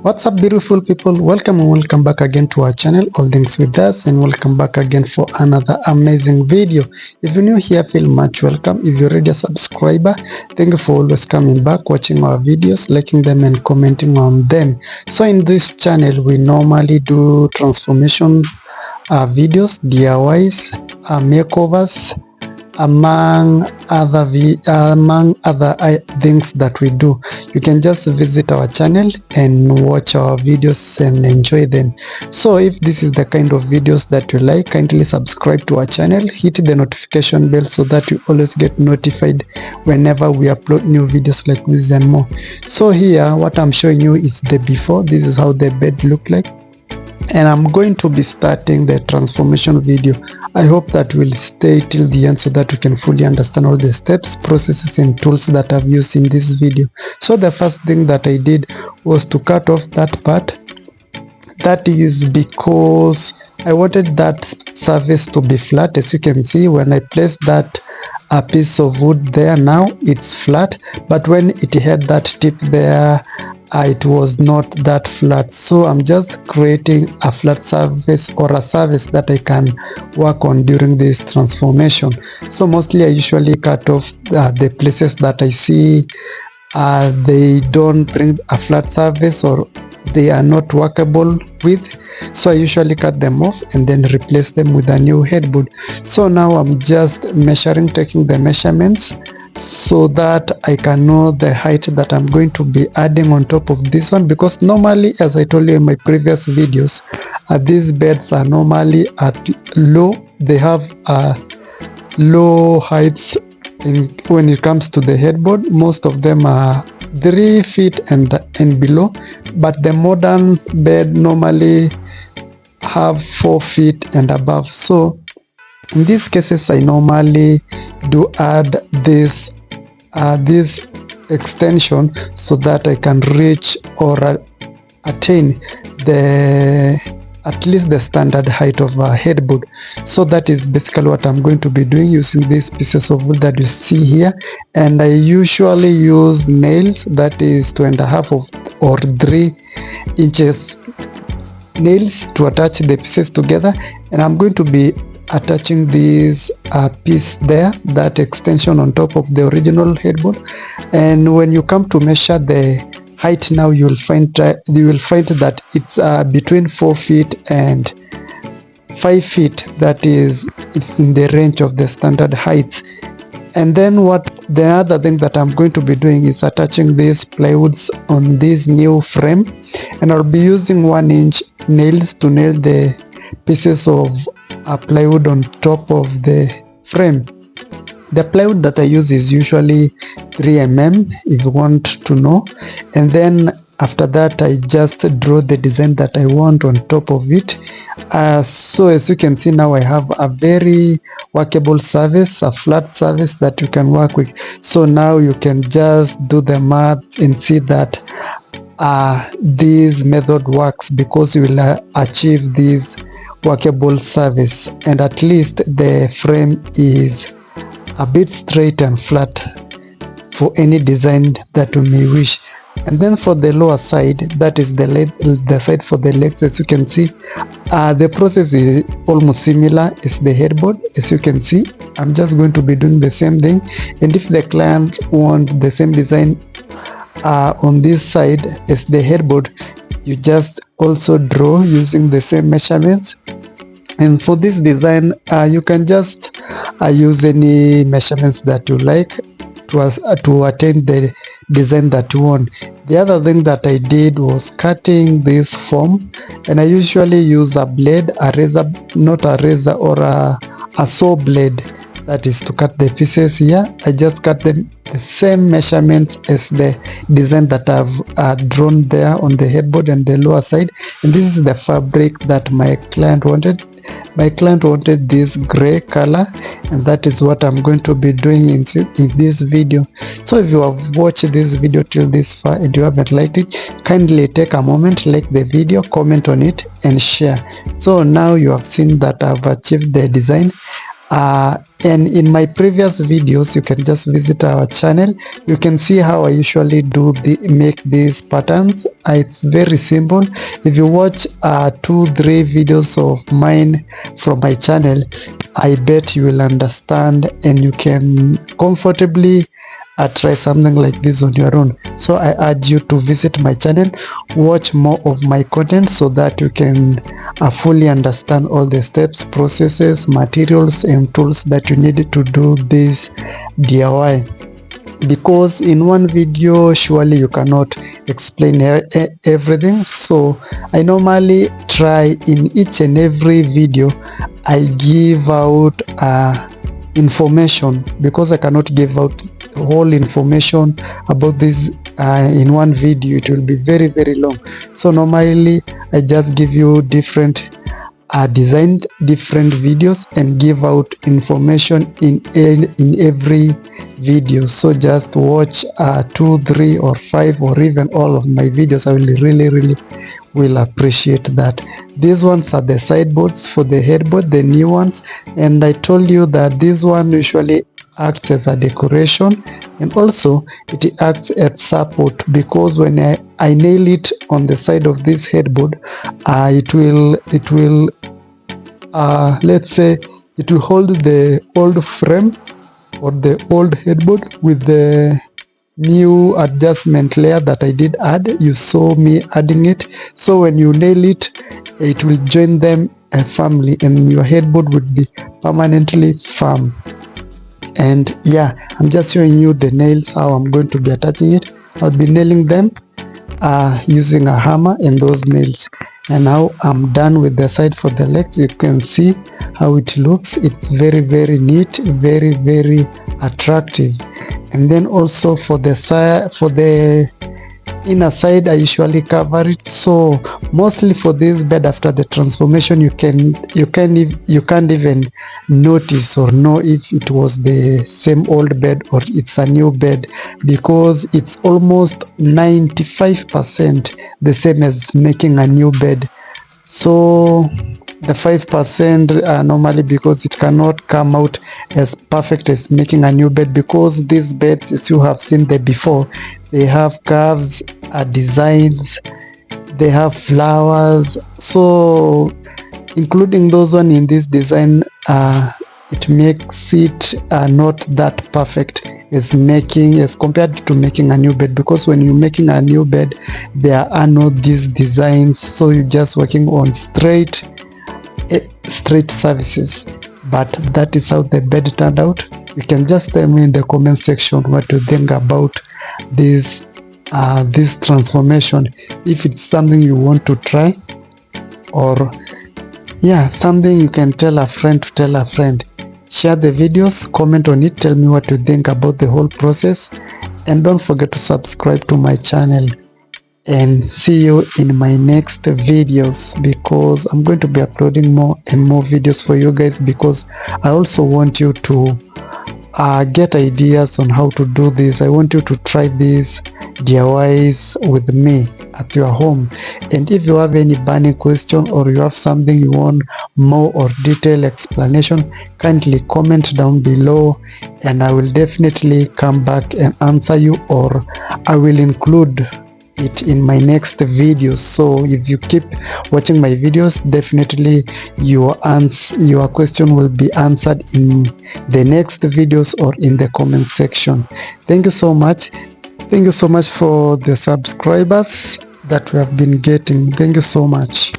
What's up, beautiful people? Welcome and welcome back again to our channel, All Things With Us, and welcome back again for another amazing video. If you're new here, feel much welcome. If you're already a subscriber, thank you for always coming back, watching our videos, liking them and commenting on them. So in this channel, we normally do transformation videos, DIYs, makeovers, among other things that we do. You can just visit our channel and watch our videos and enjoy them. So if this is the kind of videos that you like, kindly subscribe to our channel, hit the notification bell so that you always get notified whenever we upload new videos like this and more. So here what I'm showing you is the before. This is how the bed look like, and I'm going to be starting the transformation video. I hope that will stay till the end so that you can fully understand all the steps, processes and tools that I've used in this video. So the first thing that I did was to cut off that part. That is because I wanted that surface to be flat. As you can see, when I placed that a piece of wood there, now it's flat, but when it had that tip there, it was not that flat. So I'm just creating a flat surface, or a surface that I can work on during this transformation. So mostly I usually cut off the places that I see they don't bring a flat surface or they are not workable with. So I usually cut them off and then replace them with a new headboard. So now I'm just taking the measurements so that I can know the height that I'm going to be adding on top of this one, because normally, as I told you in my previous videos, these beds are normally at low. They have low heights when it comes to the headboard. Most of them are 3 feet and below, but the modern bed normally have 4 feet and above. So in these cases I normally do add this extension so that I can reach or attain at least the standard height of a headboard. So that is basically what I'm going to be doing, using these pieces of wood that you see here. And I usually use nails, that is 2.5 or 3 inches nails, to attach the pieces together. And I'm going to be attaching this piece there, that extension on top of the original headboard. And when you come to measure the height, now you will find that it's between 4 feet and 5 feet. That is, it's in the range of the standard heights. And then the other thing that I'm going to be doing is attaching these plywoods on this new frame, and I'll be using 1-inch nails to nail the pieces of plywood on top of the frame. The plywood that I use is usually 3mm, if you want to know. And then after that I just draw the design that I want on top of it. So as you can see, now I have a very workable surface, a flat surface that you can work with. So now you can just do the math and see that this method works, because you will achieve this workable surface, and at least the frame is a bit straight and flat for any design that you may wish. And then for the lower side, that is the side for the legs, as you can see, the process is almost similar as the headboard. As you can see, I'm just going to be doing the same thing. And if the client wants the same design on this side as the headboard, you just also draw using the same measurements. And for this design, you can just use any measurements that you like to attain the design that you want. The other thing that I did was cutting this form, and I usually use a blade, a razor, not a razor, or a saw blade, that is to cut the pieces here. I just cut them the same measurements as the design that I've drawn there on the headboard and the lower side. And this is the fabric that my client wanted. My client wanted this gray color, and that is what I'm going to be doing in this video. So if you have watched this video till this far and you haven't liked it, kindly take a moment, like the video, comment on it and share. So now you have seen that I've achieved the design. And in my previous videos, you can just visit our channel. You can see how I usually make these patterns. It's very simple. If you watch 2-3 videos of mine from my channel, I bet you will understand and you can comfortably try something like this on your own. So I urge you to visit my channel, watch more of my content so that you can fully understand all the steps, processes, materials and tools that you need to do this DIY, because in one video surely you cannot explain everything. So I normally try in each and every video I give out information, because I cannot give out whole information about this in one video. It will be very long. So normally I just give you different designed different videos and give out information in every video. So just watch 2, 3 or 5 or even all of my videos. I will really will appreciate that. These ones are the sideboards for the headboard, the new ones, and I told you that this one usually acts as a decoration and also it acts as support, because when I nail it on the side of this headboard, it will let's say it will hold the old frame or the old headboard with the new adjustment layer that I did add. You saw me adding it. So when you nail it, it will join them firmly and your headboard would be permanently firm. And yeah, I'm just showing you the nails, how I'm going to be attaching it. I'll be nailing them using a hammer and those nails. And now I'm done with the side for the legs. You can see how it looks. It's very neat, very attractive. And then also for the side, for the inner side, I usually cover it. So mostly for this bed, after the transformation, you can't even notice or know if it was the same old bed or it's a new bed, because it's almost 95% the same as making a new bed. So the 5% normally, because it cannot come out as perfect as making a new bed, because these beds, as you have seen them before, they have curves, designs, they have flowers. So including those one in this design, it makes it not that perfect as compared to making a new bed, because when you're making a new bed there are no these designs, so you're just working on straight surfaces. But that is how the bed turned out. You can just tell me in the comment section what you think about this transformation, if it's something you want to try, or yeah, something you can tell a friend to tell a friend. Share the videos, comment on it, tell me what you think about the whole process, and don't forget to subscribe to my channel. And see you in my next videos, because I'm going to be uploading more and more videos for you guys, because I also want you to get ideas on how to do this. I want you to try these DIYs with me at your home. And if you have any burning question or you have something you want more or detailed explanation, kindly comment down below and I will definitely come back and answer you, or I will include it in my next video. So if you keep watching my videos, definitely your question will be answered in the next videos or in the comment section. Thank you so much. Thank you so much for the subscribers that we have been getting. Thank you so much.